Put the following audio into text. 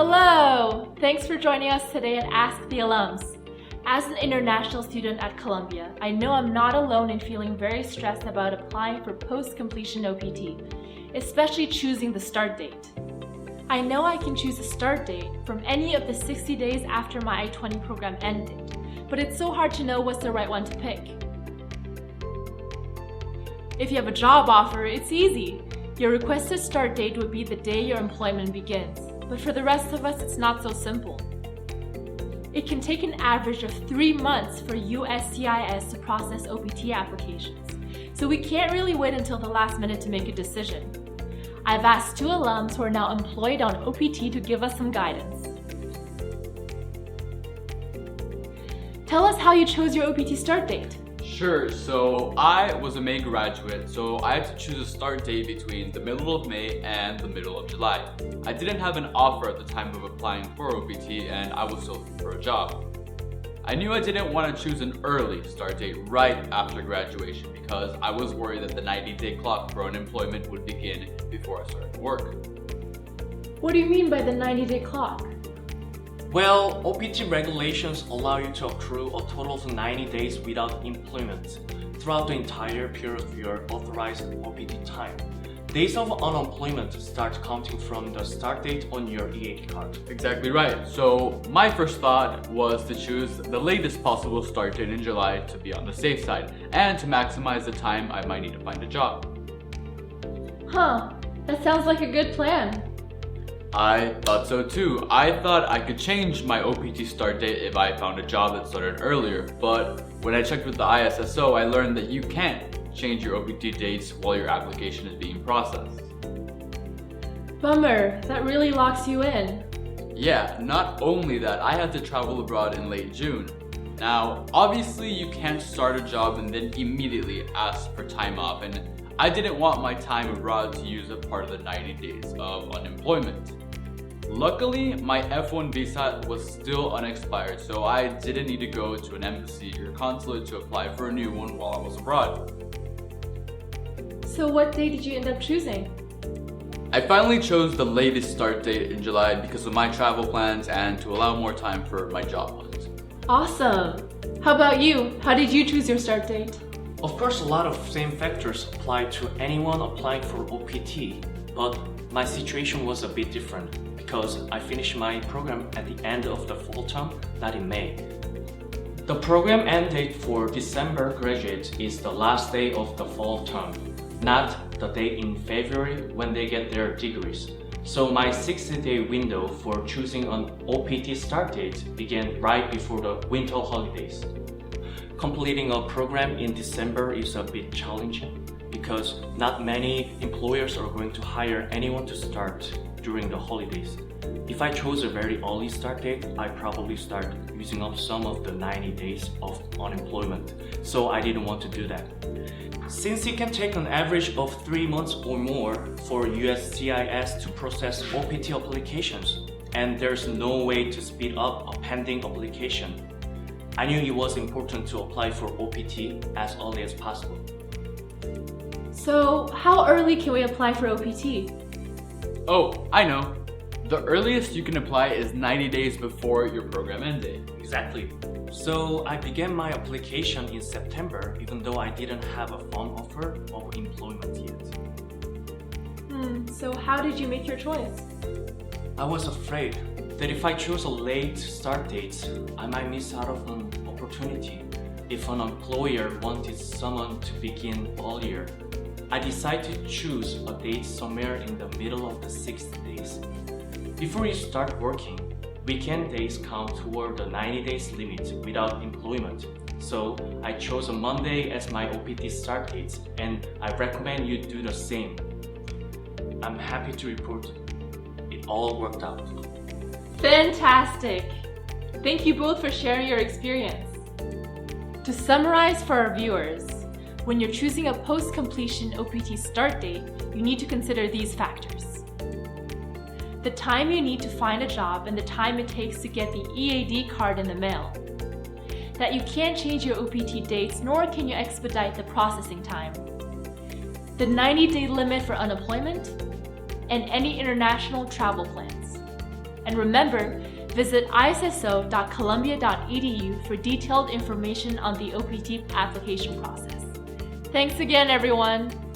Hello! Thanks for joining us today at Ask the Alums. As an international student at Columbia, I know I'm not alone in feeling very stressed about applying for post-completion OPT, especially choosing the start date. I know I can choose a start date from any of the 60 days after my I-20 program ended, but it's so hard to know what's the right one to pick. If you have a job offer, it's easy. Your requested start date would be the day your employment begins. But for the rest of us, it's not so simple. It can take an average of 3 months for USCIS to process OPT applications, so we can't really wait until the last minute to make a decision. I've asked 2 alums who are now employed on OPT to give us some guidance. Tell us how you chose your OPT start date. Sure, so I was a May graduate, so I had to choose a start date between the middle of May and the middle of July. I didn't have an offer at the time of applying for OPT, and I was still looking for a job. I knew I didn't want to choose an early start date right after graduation because I was worried that the 90-day clock for unemployment would begin before I started work. What do you mean by the 90-day clock? Well, OPT regulations allow you to accrue a total of 90 days without employment throughout the entire period of your authorized OPT time. Days of unemployment start counting from the start date on your EAD card. Exactly right. So my first thought was to choose the latest possible start date in July to be on the safe side and to maximize the time I might need to find a job. Huh, that sounds like a good plan. I thought so too. I thought I could change my OPT start date if I found a job that started earlier, but when I checked with the ISSO, I learned that you can't change your OPT dates while your application is being processed. Bummer, that really locks you in. Yeah, not only that, I had to travel abroad in late June. Now, obviously you can't start a job and then immediately ask for time off, and I didn't want my time abroad to use up part of the 90 days of unemployment. Luckily, my F1 visa was still unexpired, so I didn't need to go to an embassy or consulate to apply for a new one while I was abroad. So what day did you end up choosing? I finally chose the latest start date in July because of my travel plans and to allow more time for my job hunt. Awesome! How about you? How did you choose your start date? Of course, a lot of same factors apply to anyone applying for OPT, but my situation was a bit different because I finished my program at the end of the fall term, not in May. The program end date for December graduates is the last day of the fall term, not the day in February when they get their degrees. So my 60-day window for choosing an OPT start date began right before the winter holidays. Completing a program in December is a bit challenging because not many employers are going to hire anyone to start during the holidays. If I chose a very early start date, I probably start using up some of the 90 days of unemployment, so I didn't want to do that. Since it can take an average of 3 months or more for USCIS to process OPT applications, and there's no way to speed up a pending application, I knew it was important to apply for OPT as early as possible. So, how early can we apply for OPT? Oh, I know. The earliest you can apply is 90 days before your program end date. Exactly. So I began my application in September even though I didn't have a firm offer of employment yet. So how did you make your choice? I was afraid that if I chose a late start date, I might miss out on an opportunity if an employer wanted someone to begin earlier. I decided to choose a date somewhere in the middle of the 60 days. Before you start working, weekend days count toward the 90 days limit without employment. So I chose a Monday as my OPT start date, and I recommend you do the same. I'm happy to report it all worked out. Fantastic! Thank you both for sharing your experience. To summarize for our viewers, when you're choosing a post-completion OPT start date, you need to consider these factors. The time you need to find a job and the time it takes to get the EAD card in the mail. That you can't change your OPT dates, nor can you expedite the processing time. The 90-day limit for unemployment, and any international travel plans. And remember, visit issa.columbia.edu for detailed information on the OPT application process. Thanks again, everyone!